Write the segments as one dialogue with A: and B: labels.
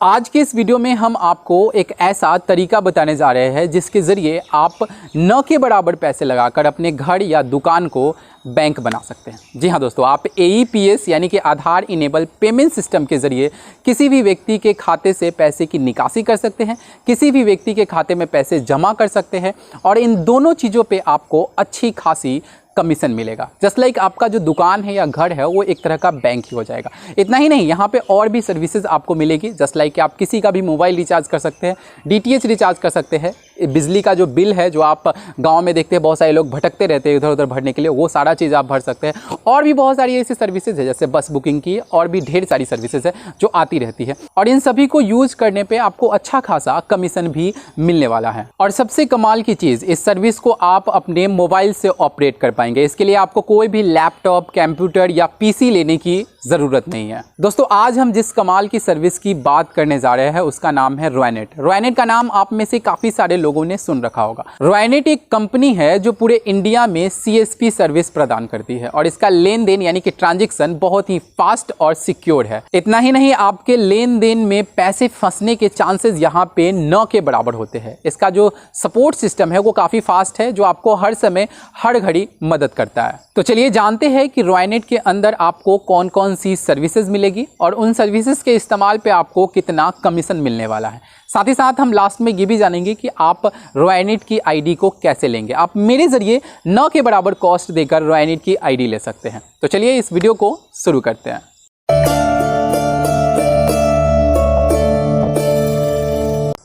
A: आज के इस वीडियो में हम आपको एक ऐसा तरीका बताने जा रहे हैं जिसके ज़रिए आप न के बराबर पैसे लगाकर अपने घर या दुकान को बैंक बना सकते हैं। जी हाँ दोस्तों, आप AEPS यानी कि आधार इनेबल पेमेंट सिस्टम के ज़रिए किसी भी व्यक्ति के खाते से पैसे की निकासी कर सकते हैं, किसी भी व्यक्ति के खाते में पैसे जमा कर सकते हैं और इन दोनों चीज़ों पे आपको अच्छी खासी कमीशन मिलेगा। जस्ट लाइक आपका जो दुकान है या घर है वो एक तरह का बैंक ही हो जाएगा। इतना ही नहीं, यहाँ पे और भी सर्विसेज आपको मिलेगी। जस्ट लाइक कि आप किसी का भी मोबाइल रिचार्ज कर सकते हैं, DTH रिचार्ज कर सकते हैं, बिजली का जो बिल है जो आप गांव में देखते हैं बहुत सारे लोग भटकते रहते हैं इधर उधर भरने के लिए, वो सारा चीज़ आप भर सकते हैं। और भी बहुत सारी ऐसी सर्विसेज है जैसे बस बुकिंग की, और भी ढेर सारी सर्विसेज है जो आती रहती है और इन सभी को यूज करने पे आपको अच्छा खासा कमीशन भी मिलने वाला है। और सबसे कमाल की चीज़, इस सर्विस को आप अपने मोबाइल से ऑपरेट कर पाएंगे। इसके लिए आपको कोई भी लैपटॉप, कंप्यूटर या PC लेने की ज़रूरत नहीं है। दोस्तों, आज हम जिस कमाल की सर्विस की बात करने जा रहे हैं उसका नाम है रॉयनेट। रॉयनेट का नाम आप में से काफ़ी सारे लोगों ने सुन रखा होगा। रॉयनेट एक कंपनी है जो पूरे इंडिया में CSP सर्विस प्रदान करती है और इसका लेन देन यानी कि ट्रांजैक्शन बहुत ही फास्ट और सिक्योर है। इतना ही नहीं, आपके लेन देन में पैसे फंसने के चांसेस यहाँ पे न के बराबर होते हैं। इसका जो सपोर्ट सिस्टम है वो काफ़ी फास्ट है जो आपको हर समय हर घड़ी मदद करता है। तो चलिए जानते हैं कि रॉयनेट के अंदर आपको कौन कौन सी सर्विसेज मिलेगी और उन सर्विसेज के इस्तेमाल पे आपको कितना कमीशन मिलने वाला है। साथ ही साथ हम लास्ट में ये भी जानेंगे कि आप रॉयनेट की ID को कैसे लेंगे। आप मेरे ज़रिए न के बराबर कॉस्ट देकर रॉयनेट की ID ले सकते हैं। तो चलिए इस वीडियो को शुरू करते हैं।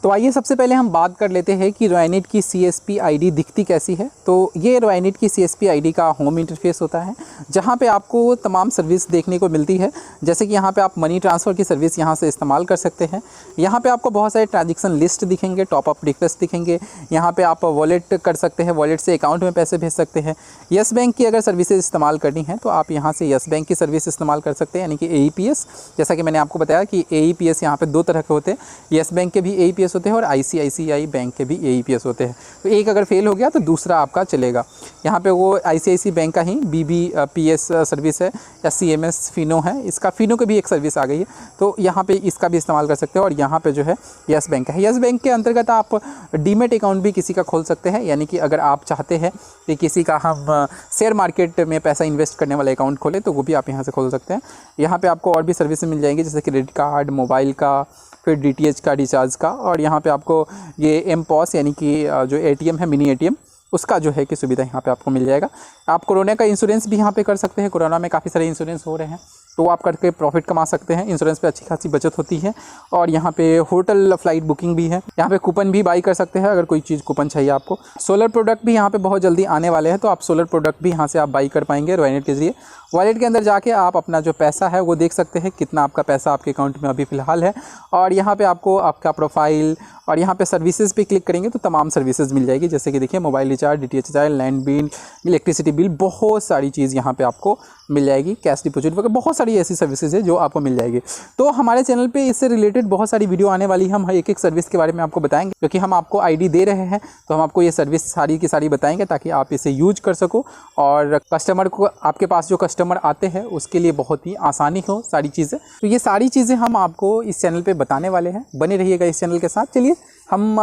A: तो आइए सबसे पहले हम बात कर लेते हैं कि रॉयनेट की CSP ID दिखती कैसी है। तो ये रॉयनेट की CSP ID का होम इंटरफेस होता है जहाँ पे आपको तमाम सर्विस देखने को मिलती है। जैसे कि यहाँ पे आप मनी ट्रांसफ़र की सर्विस यहाँ से इस्तेमाल कर सकते हैं। यहाँ पे आपको बहुत सारे ट्रांजैक्शन लिस्ट दिखेंगे, टॉपअप रिक्वेस्ट दिखेंगे। यहाँ पे आप वॉलेट कर सकते हैं, वॉलेट से अकाउंट में पैसे भेज सकते हैं। येस बैंक की अगर सर्विसेज इस्तेमाल करनी है तो आप यहाँ से येस बैंक की सर्विस इस्तेमाल कर सकते हैं यानी कि AEPS। जैसा कि मैंने आपको बताया कि AEPS यहाँ पे दो तरह के होते हैं, येस बैंक के भी AEPS होते हैं और ICICI बैंक के भी AEPS होते हैं। तो एक अगर फेल हो गया तो दूसरा आपका चलेगा। यहाँ पे वो ICICI बैंक का ही BBPS सर्विस है या CMS फिनो है, इसका फिनो की भी एक सर्विस आ गई है, तो यहाँ पे इसका भी इस्तेमाल कर सकते हैं। और यहाँ पे जो है येस बैंक है। येस बैंक के अंतर्गत आप डीमेट अकाउंट भी किसी का खोल सकते हैं, यानी कि अगर आप चाहते हैं कि किसी का हम शेयर मार्केट में पैसा इन्वेस्ट करने वाला अकाउंट खोलें तो वो भी आप यहाँ से खोल सकते हैं। यहाँ पर आपको और भी सर्विस मिल जाएंगी जैसे क्रेडिट कार्ड, मोबाइल का, फिर DTH का, रिचार्ज का, और यहाँ पे आपको ये M-POS यानी कि जो ATM है, मिनी ATM, उसका जो है कि सुविधा यहाँ पे आपको मिल जाएगा। आप कोरोना का इंश्योरेंस भी यहाँ पे कर सकते हैं। कोरोना में काफ़ी सारे इंश्योरेंस हो रहे हैं तो आप करके प्रॉफिट कमा सकते हैं। इंश्योरेंस पे अच्छी खासी बचत होती है। और यहाँ पे होटल फ्लाइट बुकिंग भी है। यहाँ पे कूपन भी बाई कर सकते हैं अगर कोई चीज़ कूपन चाहिए आपको। सोलर प्रोडक्ट भी यहाँ पे बहुत जल्दी आने वाले हैं तो आप सोलर प्रोडक्ट भी यहाँ से आप बाई कर पाएंगे रॉयनेट के ज़रिए। वॉलेट के अंदर जाके आप अपना जो पैसा है वो देख सकते हैं कितना आपका पैसा आपके अकाउंट में अभी फ़िलहाल है। और यहाँ पे आपको आपका प्रोफाइल और यहाँ पे सर्विसेज पे क्लिक करेंगे तो तमाम सर्विसेज मिल जाएगी। जैसे कि देखिए, mobile recharge, DTH recharge, land bill, electricity bill, बहुत सारी चीज़ यहाँ पे आपको मिल जाएगी। कैश डिपॉजिट वगैरह बहुत सारी ऐसी सर्विसेज है जो आपको मिल जाएगी। तो हमारे चैनल पे इससे रिलेटेड बहुत सारी वीडियो आने वाली है। हम एक एक सर्विस के बारे में आपको बताएंगे क्योंकि हम आपको ID दे रहे हैं तो हम आपको ये सर्विस सारी की सारी बताएंगे ताकि आप इसे यूज कर सको और कस्टमर को, आपके पास जो कस्टमर आते हैं उसके लिए बहुत ही आसानी हो सारी चीज़ें। तो ये सारी चीज़ें हम आपको इस चैनल पे बताने वाले हैं। बने रहिएगा इस चैनल के साथ। चलिए हम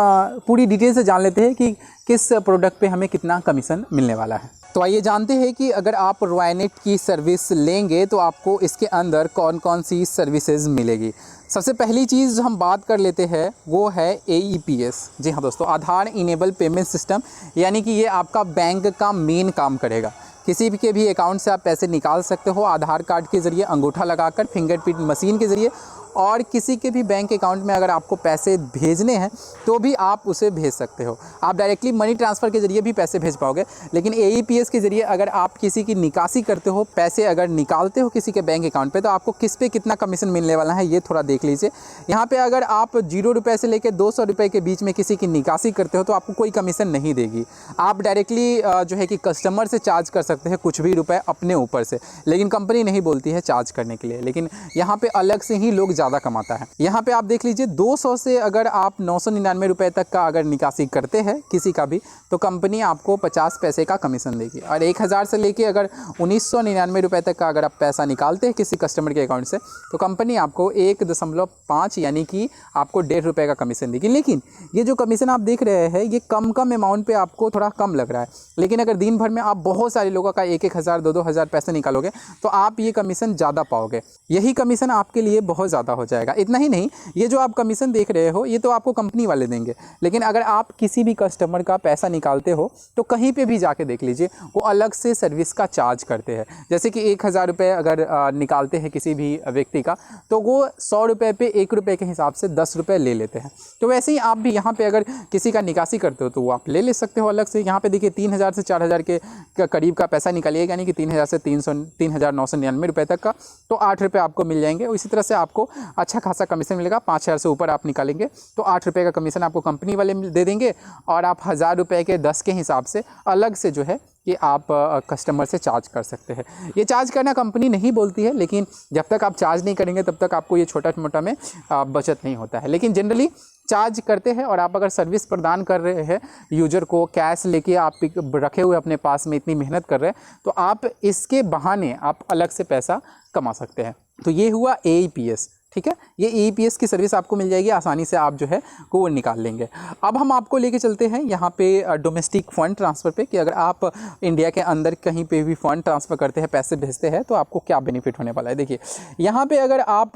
A: पूरी डिटेल से जान लेते हैं कि किस प्रोडक्ट पे हमें कितना कमीशन मिलने वाला है। तो आइए जानते हैं कि अगर आप रॉयनेट की सर्विस लेंगे तो आपको इसके अंदर कौन कौन सी सर्विसेज मिलेगी। सबसे पहली चीज़ हम बात कर लेते हैं वो है AEPS। जी हाँ दोस्तों, आधार इनेबल पेमेंट सिस्टम, यानी कि ये आपका बैंक का मेन काम करेगा। किसी भी के भी अकाउंट से आप पैसे निकाल सकते हो आधार कार्ड के ज़रिए, अंगूठा लगाकर, फिंगरप्रिंट मशीन के ज़रिए। और किसी के भी बैंक अकाउंट में अगर आपको पैसे भेजने हैं तो भी आप उसे भेज सकते हो। आप डायरेक्टली मनी ट्रांसफ़र के ज़रिए भी पैसे भेज पाओगे, लेकिन AEPS के ज़रिए अगर आप किसी की निकासी करते हो, पैसे अगर निकालते हो किसी के बैंक अकाउंट पे, तो आपको किस पे कितना कमीशन मिलने वाला है ये थोड़ा देख लीजिए। यहाँ पे अगर आप 0 रुपये से लेकर 200 रुपये के बीच में किसी की निकासी करते हो तो आपको कोई कमीशन नहीं देगी। आप डायरेक्टली जो है कि कस्टमर से चार्ज कर सकते हैं कुछ भी रुपये अपने ऊपर से, लेकिन कंपनी नहीं बोलती है चार्ज करने के लिए। लेकिन यहाँ पर अलग से ही लोग ज़्यादा कमाता है। यहाँ पे आप देख लीजिए 200 से अगर आप 999 रुपये तक का अगर निकासी करते हैं किसी का भी, तो कंपनी आपको 50 पैसे का कमीशन देगी। और 1000 से लेके अगर 1999 रुपये तक का अगर आप पैसा निकालते हैं किसी कस्टमर के अकाउंट से, तो कंपनी आपको 1.5 यानी कि आपको 1.5 रुपये का कमीशन देगी। लेकिन ये जो कमीशन आप देख रहे हैं ये कम अमाउंट पे आपको थोड़ा कम लग रहा है, लेकिन अगर दिन भर में आप बहुत सारे लोगों का 1-1 हज़ार 2-2 हज़ार पैसे निकालोगे तो आप ये कमीशन ज़्यादा पाओगे। यही कमीशन आपके लिए बहुत ज़्यादा हो जाएगा। इतना ही नहीं, ये जो आप कमीशन देख रहे हो ये तो आपको कंपनी वाले देंगे, लेकिन अगर आप किसी भी कस्टमर का पैसा निकालते हो तो कहीं पे भी जाके देख लीजिए वो अलग से सर्विस का चार्ज करते हैं। जैसे कि 1000 रुपये अगर निकालते हैं किसी भी व्यक्ति का, तो वो 100 रुपये पे 1 रुपये के हिसाब से 10 रुपये ले लेते हैं। तो वैसे ही आप भी यहाँ पे अगर किसी का निकासी करते हो तो वो आप ले सकते हो अलग से। यहाँ पे देखिए 3000 से 4000 के करीब का पैसा निकालिएगा, यानी कि 3000 से 3999 रुपये तक का, तो 8 रुपये आपको मिल जाएंगे। इसी तरह से आपको अच्छा खासा कमीशन मिलेगा। 5000 से ऊपर आप निकालेंगे तो 8 रुपये का कमीशन आपको कंपनी वाले दे देंगे, और आप 1000 रुपये के 10 के हिसाब से अलग से जो है कि आप कस्टमर से चार्ज कर सकते हैं। ये चार्ज करना कंपनी नहीं बोलती है, लेकिन जब तक आप चार्ज नहीं करेंगे तब तक आपको ये छोटा मोटा में बचत नहीं होता है। लेकिन जनरली चार्ज करते हैं, और आप अगर सर्विस प्रदान कर रहे हैं यूजर को, कैश लेके आप रखे हुए अपने पास में इतनी मेहनत कर रहे हैं, तो आप इसके बहाने आप अलग से पैसा कमा सकते हैं। तो ये हुआ AEPS, ठीक है। ये AEPS की सर्विस आपको मिल जाएगी, आसानी से आप जो है वो निकाल लेंगे। अब हम आपको लेके चलते हैं यहाँ पे डोमेस्टिक फ़ंड ट्रांसफ़र पे, कि अगर आप इंडिया के अंदर कहीं पे भी फ़ंड ट्रांसफ़र करते हैं, पैसे भेजते हैं, तो आपको क्या बेनिफिट होने वाला है। देखिए यहाँ पे अगर आप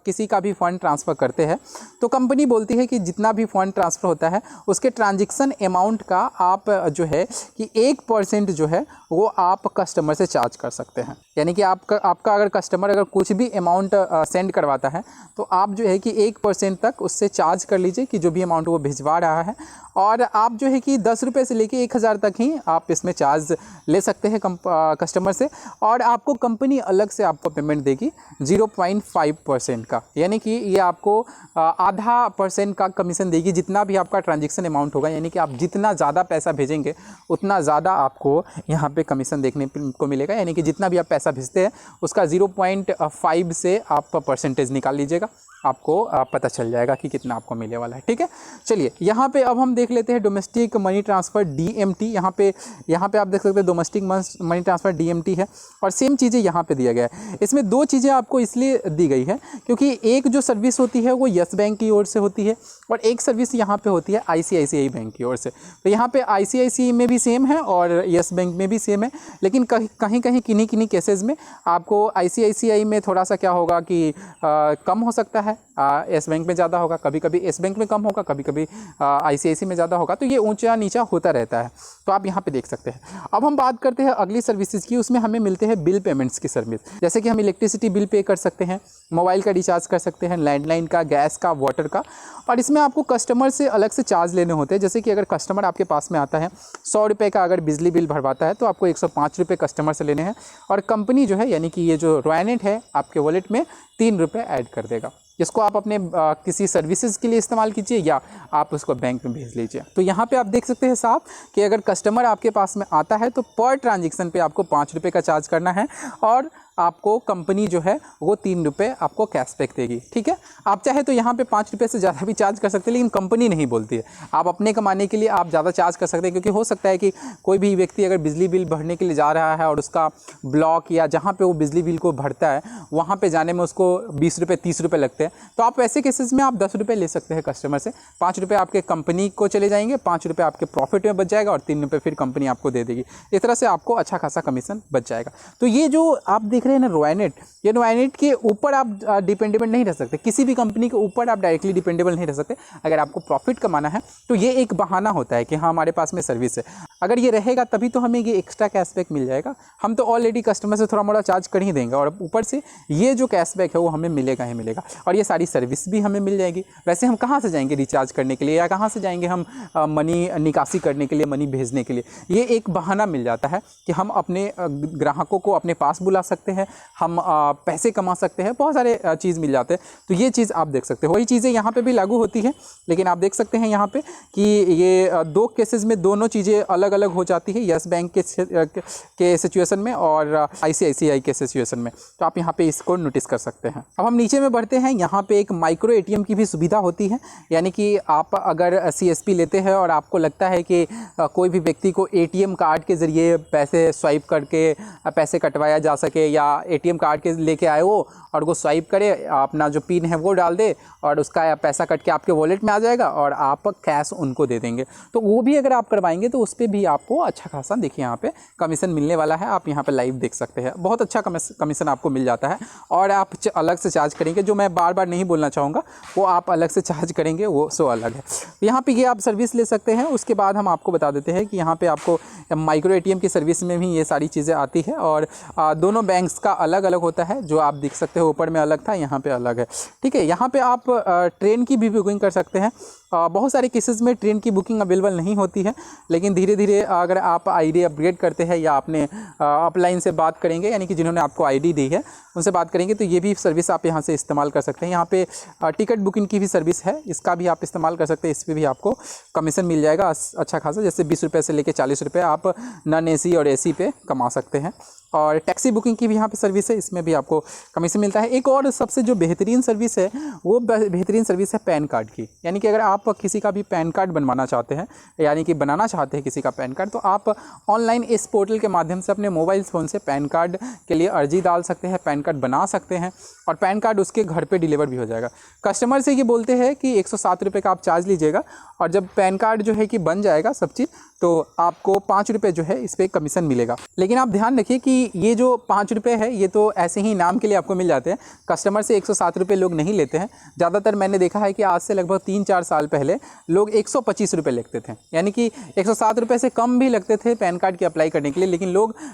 A: किसी का भी फ़ंड ट्रांसफ़र करते हैं तो कंपनी बोलती है कि जितना भी फ़ंड ट्रांसफ़र होता है उसके ट्रांजेक्शन अमाउंट का आप जो है कि 1% जो है वो आप कस्टमर से चार्ज कर सकते हैं। यानी कि आपका अगर कस्टमर अगर कुछ भी अमाउंट सेंड करवाता है तो आप जो है कि 1% तक उससे चार्ज कर लीजिए कि जो भी अमाउंट वो भिजवा रहा है, और आप जो है कि 10 रुपये से लेके 1000 तक ही आप इसमें चार्ज ले सकते हैं कस्टमर से, और आपको कंपनी अलग से आपको पेमेंट देगी 0.5% का, यानी कि ये आपको आधा % का कमीशन देगी जितना भी आपका ट्रांजेक्शन अमाउंट होगा। यानी कि आप जितना ज़्यादा पैसा भेजेंगे उतना ज़्यादा आपको यहाँ पे कमीशन देखने को मिलेगा। यानी कि जितना भी आप पैसा भेजते हैं उसका 0.5 से आप परसेंटेज निकाल लीजिएगा, आपको पता चल जाएगा कि कितना आपको मिलने वाला है। ठीक है, चलिए यहाँ पे अब हम देख लेते हैं डोमेस्टिक मनी ट्रांसफ़र DMT। यहाँ पे आप देख सकते हैं डोमेस्टिक मनी ट्रांसफ़र DMT है, और सेम चीज़ें यहाँ पे दिया गया है। इसमें दो चीज़ें आपको इसलिए दी गई है क्योंकि एक जो सर्विस होती है वो यस बैंक की ओर से होती है, और एक सर्विस यहाँ पे होती है ICICI बैंक की ओर से। तो यहाँ पे ICICI में भी सेम है और यस बैंक में भी सेम है, लेकिन कहीं किन्हीं केसेस में आपको ICICI में थोड़ा सा क्या होगा कि कम हो सकता है, एस बैंक में ज़्यादा होगा, कभी कभी एस बैंक में कम होगा, कभी कभी ICICI में ज़्यादा होगा। तो ये ऊंचा नीचा होता रहता है, तो आप यहाँ पे देख सकते हैं। अब हम बात करते हैं अगली सर्विसेज की, उसमें हमें मिलते हैं बिल पेमेंट्स की सर्विस। जैसे कि हम इलेक्ट्रिसिटी बिल पे कर सकते हैं, मोबाइल का रिचार्ज कर सकते हैं, लैंडलाइन का, गैस का, वाटर का, और इसमें आपको कस्टमर से अलग से चार्ज लेने होते हैं। जैसे कि अगर कस्टमर आपके पास में आता है 100 रुपये का अगर बिजली बिल भरवाता है तो आपको 105 रुपये कस्टमर से लेने हैं, और कंपनी जो है यानी कि ये जो रॉयनेट है आपके वॉलेट में 3 रुपये ऐड कर देगा, जिसको आप अपने किसी सर्विसेज के लिए इस्तेमाल कीजिए या आप उसको बैंक में भेज लीजिए। तो यहाँ पे आप देख सकते हैं साहब कि अगर कस्टमर आपके पास में आता है तो पर ट्रांजेक्शन पे आपको 5 रुपये का चार्ज करना है, और आपको कंपनी जो है वो 3 रुपये आपको कैशबैक देगी। ठीक है, आप चाहे तो यहाँ पे 5 रुपये से ज़्यादा भी चार्ज कर सकते हैं, लेकिन कंपनी नहीं बोलती है। आप अपने कमाने के लिए आप ज़्यादा चार्ज कर सकते हैं, क्योंकि हो सकता है कि कोई भी व्यक्ति अगर बिजली बिल भरने के लिए जा रहा है और उसका ब्लॉक या जहाँ पे वो बिजली बिल को भरता है वहाँ पे जाने में उसको 20 रुपये 30 रुपये लगते हैं, तो आप ऐसे केसेस में आप 10 रुपये ले सकते हैं कस्टमर से। 5 रुपये आपके कंपनी को चले जाएंगे, 5 रुपये आपके प्रॉफिट में बच जाएगा, और 3 रुपये फिर कंपनी आपको दे देगी। इस तरह से आपको अच्छा खासा कमीशन बच जाएगा। तो ये जो आप देख रहे हैं ना रॉयनेट, ये रॉयनेट के ऊपर आप डिपेंडेबल नहीं रह सकते, किसी भी कंपनी के ऊपर आप डायरेक्टली डिपेंडेबल नहीं रह सकते। अगर आपको प्रॉफिट कमाना है तो ये एक बहाना होता है कि हाँ हमारे पास में सर्विस है, अगर ये रहेगा तभी तो हमें ये एक्स्ट्रा कैशबैक मिल जाएगा। हम तो ऑलरेडी कस्टमर से थोड़ा मोड़ा चार्ज कर ही देंगे, और ऊपर से ये जो कैशबैक है वो हमें मिलेगा ही मिलेगा, और ये सारी सर्विस भी हमें मिल जाएगी। वैसे हम कहाँ से जाएंगे रिचार्ज करने के लिए, या कहाँ से जाएंगे हम मनी निकासी करने के लिए, मनी भेजने के लिए? ये एक बहाना मिल जाता है कि हम अपने ग्राहकों को अपने पास बुला सकते हैं, हैं, हम पैसे कमा सकते हैं, बहुत सारे चीज़ मिल जाते हैं। तो ये चीज़ आप देख सकते हो, वही चीज़ें यहाँ पे भी लागू होती है। लेकिन आप देख सकते हैं यहाँ पे कि ये दो केसेस में दोनों चीज़ें अलग अलग हो जाती है, यस बैंक के सिचुएशन में और ICICI के सिचुएशन में। तो आप यहाँ पे इसको नोटिस कर सकते हैं। अब हम नीचे में बढ़ते हैं। यहाँ पे एक माइक्रो ATM की भी सुविधा होती है, यानी कि आप अगर CSP लेते हैं और आपको लगता है कि कोई भी व्यक्ति को ATM कार्ड के ज़रिए पैसे स्वाइप करके पैसे कटवाया जा सके, या ATM कार्ड के लेके आए वो और वो स्वाइप करे, अपना जो पिन है वो डाल दे और उसका पैसा कट के आपके वॉलेट में आ जाएगा और आप कैश उनको दे देंगे, तो वो भी अगर आप करवाएंगे तो उस पर भी आपको अच्छा खासा देखिए यहाँ पे कमीशन मिलने वाला है। आप यहाँ पे लाइव देख सकते हैं, बहुत अच्छा कमीशन आपको मिल जाता है। और आप अलग से चार्ज करेंगे, जो मैं बार बार नहीं बोलना चाहूँगा, वो आप अलग से चार्ज करेंगे, वो सो अलग है। यहाँ पे ये आप सर्विस ले सकते हैं। उसके बाद हम आपको बता देते हैं कि यहाँ पे आपको माइक्रो ATM की सर्विस में भी ये सारी चीज़ें आती है, और दोनों बैंक्स का अलग अलग होता है। जो आप देख सकते हो ऊपर में अलग था, यहाँ पे अलग है, ठीक है। यहाँ पे आप ट्रेन की भी बुकिंग कर सकते हैं। बहुत सारे केसेस में ट्रेन की बुकिंग अवेलेबल नहीं होती है, लेकिन धीरे धीरे अगर आप ID अपग्रेड करते हैं या आपने अपलाइन से बात करेंगे, यानी कि जिन्होंने आपको ID दी है उनसे बात करेंगे, तो ये भी सर्विस आप यहाँ से इस्तेमाल कर सकते हैं। यहाँ पे टिकट बुकिंग की भी सर्विस है, इसका भी आप इस्तेमाल कर सकते हैं। इस पर भी आपको कमीशन मिल जाएगा अच्छा खासा, जैसे 20 रुपये से लेकर 40 रुपये आप नॉन AC और AC पे कमा सकते हैं। और टैक्सी बुकिंग की भी यहाँ पे सर्विस है, इसमें भी आपको कमीशन मिलता है। एक और सबसे जो बेहतरीन सर्विस है, वो बेहतरीन सर्विस है पैन कार्ड की। यानी कि अगर आप किसी का भी पैन कार्ड बनवाना चाहते हैं, यानी कि बनाना चाहते हैं किसी का पैन कार्ड, तो आप ऑनलाइन इस पोर्टल के माध्यम से अपने मोबाइल फ़ोन से पैन कार्ड के लिए अर्जी डाल सकते हैं, पैन कार्ड बना सकते हैं, और पैन कार्ड उसके घर पे डिलीवर भी हो जाएगा। कस्टमर से ये बोलते हैं कि 107 रुपये का आप चार्ज लीजिएगा, और जब पैन कार्ड जो है कि बन जाएगा सब चीज़, तो आपको 5 रुपये जो है इस पर कमीशन मिलेगा। लेकिन आप ध्यान रखिए कि ये जो 5 रुपये है, ये तो ऐसे ही नाम के लिए आपको मिल जाते हैं। कस्टमर से 107 रुपये लोग नहीं लेते हैं। ज़्यादातर मैंने देखा है कि आज से लगभग 3-4 साल पहले लोग 125 रुपये लगते थे, यानी कि 107 रुपये से कम भी लगते थे पैन कार्ड की अप्लाई करने के लिए, लेकिन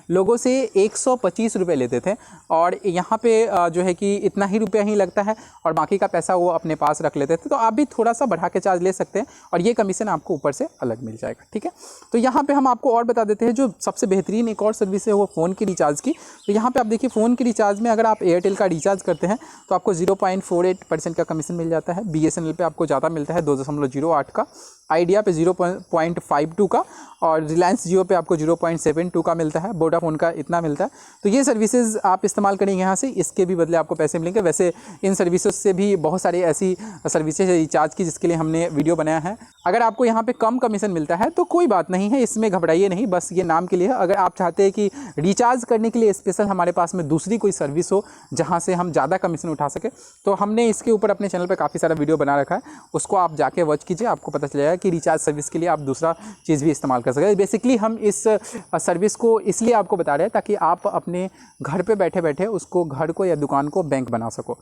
A: लोगों से 125 रुपये लेते थे। और यहाँ पे जो है कि इतना ही रुपया ही लगता है, और बाकी का पैसा वो अपने पास रख लेते थे। तो आप भी थोड़ा सा बढ़ा के चार्ज ले सकते हैं, और ये कमीशन आपको ऊपर से अलग मिल जाएगा, ठीक है। तो यहाँ पे हम आपको और बता देते हैं, जो सबसे बेहतरीन एक और सर्विस है वो फ़ोन की रिचार्ज की। तो यहाँ पे आप देखिए, फ़ोन की रिचार्ज में अगर आप एयरटेल का रिचार्ज करते हैं तो आपको 0.48% का कमीशन मिल जाता है। BSNL पे आपको ज़्यादा मिलता है, 2.08 का, आइडिया पे 0.52 का, और रिलायंस जियो पे आपको 0.72 का मिलता है। वोडाफोन का इतना मिलता है। तो ये सर्विसेज आप इस्तेमाल करेंगे यहाँ से, इसके भी बदले आपको पैसे मिलेंगे। वैसे इन सर्विसेज से भी बहुत सारी ऐसी सर्विसेज है रिचार्ज की, जिसके लिए हमने वीडियो बनाया है। अगर आपको यहाँ पे कम कमीशन मिलता है तो कोई बात नहीं है, इसमें घबराइए नहीं, बस ये नाम के लिए है। अगर आप चाहते हैं कि रिचार्ज करने के लिए स्पेशल हमारे पास में दूसरी कोई सर्विस हो जहाँ से हम ज़्यादा कमीशन उठा सके, तो हमने इसके ऊपर अपने चैनल पर काफ़ी सारा वीडियो बना रखा है, उसको आप जाके वॉच कीजिए, आपको पता चलेगा कि रिचार्ज सर्विस के लिए आप दूसरा चीज़ भी इस्तेमाल कर सकते हैं। बेसिकली हम इस सर्विस को इसलिए आपको बता रहे हैं ताकि आप अपने घर पे बैठे बैठे उसको, घर को या दुकान को बैंक बना सको।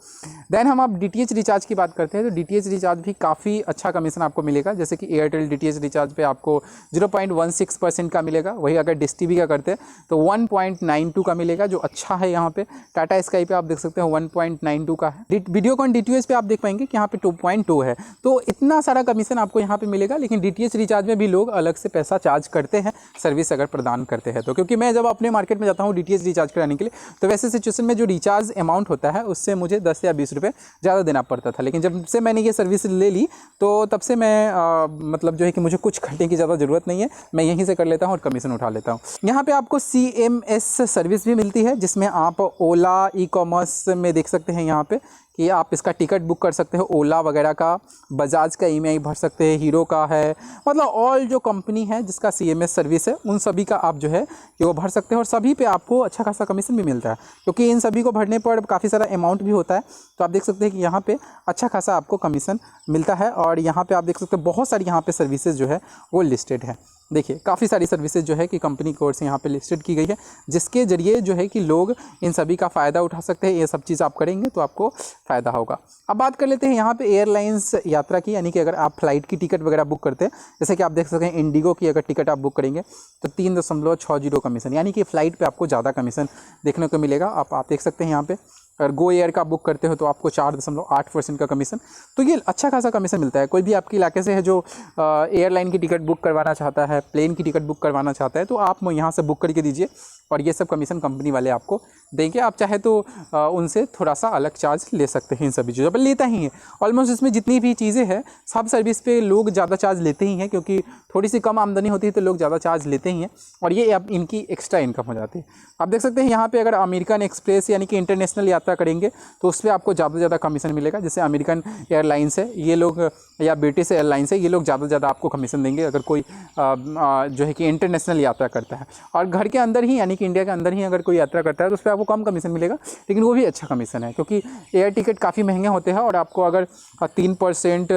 A: देन हम आप DTH रिचार्ज की बात करते हैं, तो DTH रिचार्ज भी काफ़ी अच्छा कमीशन आपको मिलेगा। जैसे कि एयरटेल DTH रिचार्ज पे आपको 0.16% का मिलेगा। वही अगर डिश TV का करते हैं तो 1.92 का मिलेगा, जो अच्छा है। यहाँ पे टाटा स्काई पे आप देख सकते हैं 1.92 का है। वीडियोकॉन DTH पे आप देख पाएंगे कि यहाँ पे 2.2 है। तो इतना सारा कमीशन आपको यहाँ पे मिलेगा। लेकिन DTH रिचार्ज में भी लोग अलग से पैसा चार्ज करते हैं, सर्विस अगर प्रदान करते हैं तो। क्योंकि मैं जब अपने मार्केट में जाता हूँ DTH रिचार्ज कराने के लिए, तो वैसे सिचुएशन में जो रिचार्ज अमाउंट होता है उससे मुझे 10 या 20 रुपये ज़्यादा देना पड़ता था। लेकिन जब से मैंने ये सर्विस ले ली, तो तब से मैं मतलब जो है कि मुझे कुछ करने की ज़्यादा ज़रूरत नहीं है, मैं यहीं से कर लेता हूँ और कमीशन उठा लेता हूँ। यहाँ पे आपको CMS सर्विस भी मिलती है, जिसमें आप ओला ई-कॉमर्स में देख सकते हैं यहाँ पे कि आप इसका टिकट बुक कर सकते हो, ओला वगैरह का, बजाज का EMI भर सकते हैं, हीरो का है, मतलब ऑल जो कंपनी है जिसका CMS सर्विस है, उन सभी का आप जो है कि वो भर सकते हैं। और सभी पे आपको अच्छा खासा कमीशन भी मिलता है, क्योंकि इन सभी को भरने पर काफ़ी सारा अमाउंट भी होता है। तो आप देख सकते हैं कि यहाँ पे अच्छा खासा आपको कमीशन मिलता है। और यहाँ पे आप देख सकते हैं बहुत सारी यहाँ पे सर्विसेज जो है वो लिस्टेड है। देखिए काफ़ी सारी सर्विसेज जो है कि कंपनी की ओर से यहाँ पे लिस्टेड की गई है, जिसके ज़रिए जो है कि लोग इन सभी का फ़ायदा उठा सकते हैं। ये सब चीज़ आप करेंगे तो आपको फ़ायदा होगा। अब बात कर लेते हैं यहाँ पे एयरलाइंस यात्रा की, यानी कि अगर आप फ्लाइट की टिकट वगैरह बुक करते हैं, जैसे कि आप देख सकते हैं इंडिगो की अगर टिकट आप बुक करेंगे तो 3.60 कमीशन, यानी कि फ़्लाइट पर आपको ज़्यादा कमीशन देखने को मिलेगा। आप देख सकते हैं यहाँ पर अगर गो एयर का बुक करते हो तो आपको 4.8% का कमीशन, तो ये अच्छा खासा कमीशन मिलता है। कोई भी आपके इलाके से है जो एयरलाइन की टिकट बुक करवाना चाहता है, प्लेन की टिकट बुक करवाना चाहता है, तो आप यहाँ से बुक करके दीजिए और ये सब कमीशन कंपनी वाले आपको देंगे। आप चाहे तो उनसे थोड़ा सा अलग चार्ज ले सकते हैं इन सभी चीज़ों पर, लेता ही है ऑलमोस्ट। इसमें जितनी भी चीज़ें हैं सब सर्विस पे लोग ज़्यादा चार्ज लेते ही हैं, क्योंकि थोड़ी सी कम आमदनी होती है तो लोग ज़्यादा चार्ज लेते ही हैं और ये अब इनकी एक्स्ट्रा इनकम हो जाती है। आप देख सकते हैं यहाँ पे अगर अमेरिकन एक्सप्रेस यानी कि इंटरनेशनल यात्रा करेंगे तो उस पर आपको ज़्यादा से ज़्यादा कमीशन मिलेगा। जैसे अमेरिकन एयरलाइंस है ये लोग, या ब्रिटिश एयरलाइंस है, ये लोग ज़्यादा से ज़्यादा आपको कमीशन देंगे अगर कोई जो है कि इंटरनेशनल यात्रा करता है। और घर के अंदर ही यानी कि इंडिया के अंदर ही अगर कोई यात्रा करता है तो उस पर आपको कम कमीशन मिलेगा, लेकिन वो भी अच्छा कमीशन है, क्योंकि एयर टिकट काफ़ी महंगे होते हैं और आपको अगर 3%,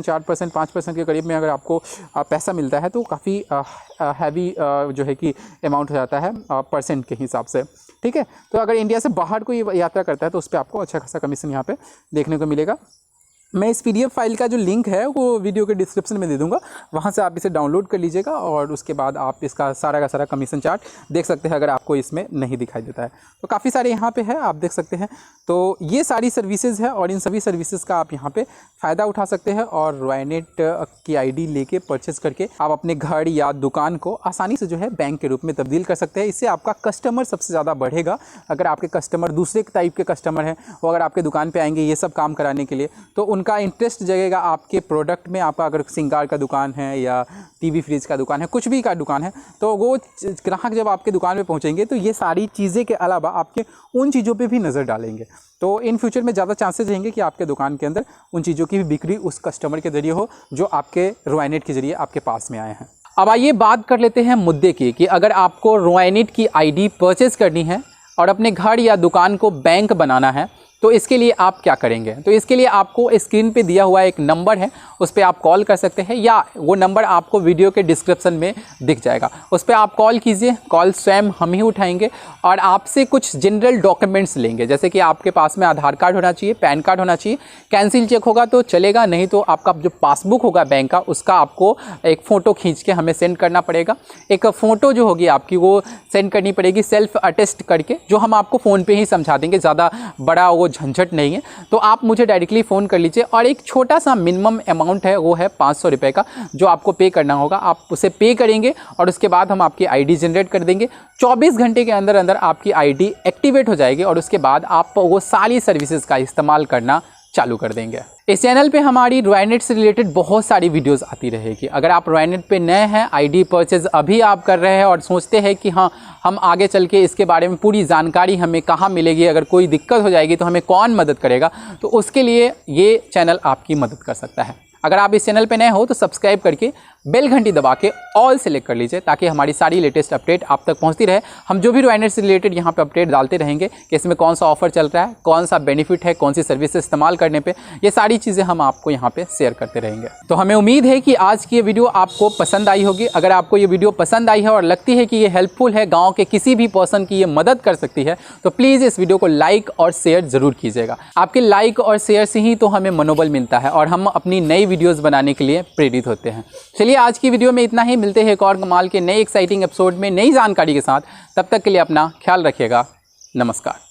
A: 4%, 5% के करीब में अगर आपको पैसा मिलता है तो काफ़ी हैवी जो है कि अमाउंट हो जाता है परसेंट के हिसाब से, ठीक है। तो अगर इंडिया से बाहर कोई यात्रा करता है तो उस पर आपको अच्छा खासा कमीशन यहाँ पे देखने को मिलेगा। मैं इस PDF फाइल का जो लिंक है वो वीडियो के डिस्क्रिप्शन में दे दूंगा, वहाँ से आप इसे डाउनलोड कर लीजिएगा और उसके बाद आप इसका सारा का सारा कमीशन चार्ट देख सकते हैं अगर आपको इसमें नहीं दिखाई देता है तो। काफ़ी सारे यहाँ पे है, आप देख सकते हैं। तो ये सारी सर्विसेज है और इन सभी सर्विसेज का आप यहाँ पे फ़ायदा उठा सकते हैं और रॉयनेट की ID लेके परचेज़ करके आप अपने घर या दुकान को आसानी से जो है बैंक के रूप में तब्दील कर सकते हैं। इससे आपका कस्टमर सबसे ज़्यादा बढ़ेगा। अगर आपके कस्टमर दूसरे टाइप के कस्टमर हैं वो अगर आपके दुकान पर आएंगे ये सब काम कराने के लिए तो उनका इंटरेस्ट जगेगा आपके प्रोडक्ट में। आपका अगर सिंगार का दुकान है या टीवी फ्रिज का दुकान है, कुछ भी का दुकान है, तो वो ग्राहक जब आपके दुकान पे पहुंचेंगे तो ये सारी चीज़ें के अलावा आपके उन चीज़ों पे भी नज़र डालेंगे। तो इन फ्यूचर में ज़्यादा चांसेस रहेंगे कि आपके दुकान के अंदर उन चीज़ों की भी बिक्री उस कस्टमर के ज़रिए हो जो आपके रॉयनेट के ज़रिए आपके पास में आए हैं। अब आइए बात कर लेते हैं मुद्दे की कि अगर आपको रॉयनेट की ID परचेज़ करनी है और अपने घर या दुकान को बैंक बनाना है तो इसके लिए आप क्या करेंगे। तो इसके लिए आपको स्क्रीन पे दिया हुआ एक नंबर है, उस पर आप कॉल कर सकते हैं या वो नंबर आपको वीडियो के डिस्क्रिप्शन में दिख जाएगा, उस पर आप कॉल कीजिए। कॉल स्वयं हम ही उठाएंगे और आपसे कुछ जनरल डॉक्यूमेंट्स लेंगे, जैसे कि आपके पास में आधार कार्ड होना चाहिए, पैन कार्ड होना चाहिए, कैंसिल चेक होगा तो चलेगा, नहीं तो आपका जो पासबुक होगा बैंक का उसका आपको एक फ़ोटो खींच के हमें सेंड करना पड़ेगा। एक फ़ोटो जो होगी आपकी वो सेंड करनी पड़ेगी सेल्फ अटेस्ट करके, जो हम आपको फ़ोन पे ही समझा देंगे, ज़्यादा बड़ा वो झंझट नहीं है। तो आप मुझे डायरेक्टली फ़ोन कर लीजिए और एक छोटा सा मिनिमम अमाउंट है वो है 500 रुपये का जो आपको पे करना होगा। आप उसे पे करेंगे और उसके बाद हम आपकी ID जनरेट कर देंगे। 24 घंटे के अंदर अंदर आपकी ID एक्टिवेट हो जाएगी और उसके बाद आप वो सारी सर्विसेज का इस्तेमाल करना चालू कर देंगे। इस चैनल पे हमारी रॉयनेट से रिलेटेड बहुत सारी वीडियोस आती रहेगी। अगर आप रॉयनेट पे नए हैं, ID परचेज अभी आप कर रहे हैं और सोचते हैं कि हाँ हम आगे चल के इसके बारे में पूरी जानकारी हमें कहाँ मिलेगी, अगर कोई दिक्कत हो जाएगी तो हमें कौन मदद करेगा, तो उसके लिए ये चैनल आपकी मदद कर सकता है। अगर आप इस चैनल पे नए हो तो सब्सक्राइब करके बेल घंटी दबा के ऑल सेलेक्ट कर लीजिए ताकि हमारी सारी लेटेस्ट अपडेट आप तक पहुंचती रहे। हम जो भी रॉयनेट से रिलेटेड यहाँ पे अपडेट डालते रहेंगे कि इसमें कौन सा ऑफर चल रहा है, कौन सा बेनिफिट है, कौन सी सर्विस इस्तेमाल करने पे, ये सारी चीज़ें हम आपको यहाँ पे शेयर करते रहेंगे। तो हमें उम्मीद है कि आज की ये वीडियो आपको पसंद आई होगी। अगर आपको ये वीडियो पसंद आई है और लगती है कि ये हेल्पफुल है, गाँव के किसी भी पर्सन की ये मदद कर सकती है, तो प्लीज़ इस वीडियो को लाइक और शेयर ज़रूर कीजिएगा। आपके लाइक और शेयर से ही तो हमें मनोबल मिलता है और हम अपनी नई वीडियोज़ बनाने के लिए प्रेरित होते हैं। चलिए आज की वीडियो में इतना ही, मिलते हैं एक और कमाल के नए एक्साइटिंग एपिसोड में नई जानकारी के साथ। तब तक के लिए अपना ख्याल रखिएगा। नमस्कार।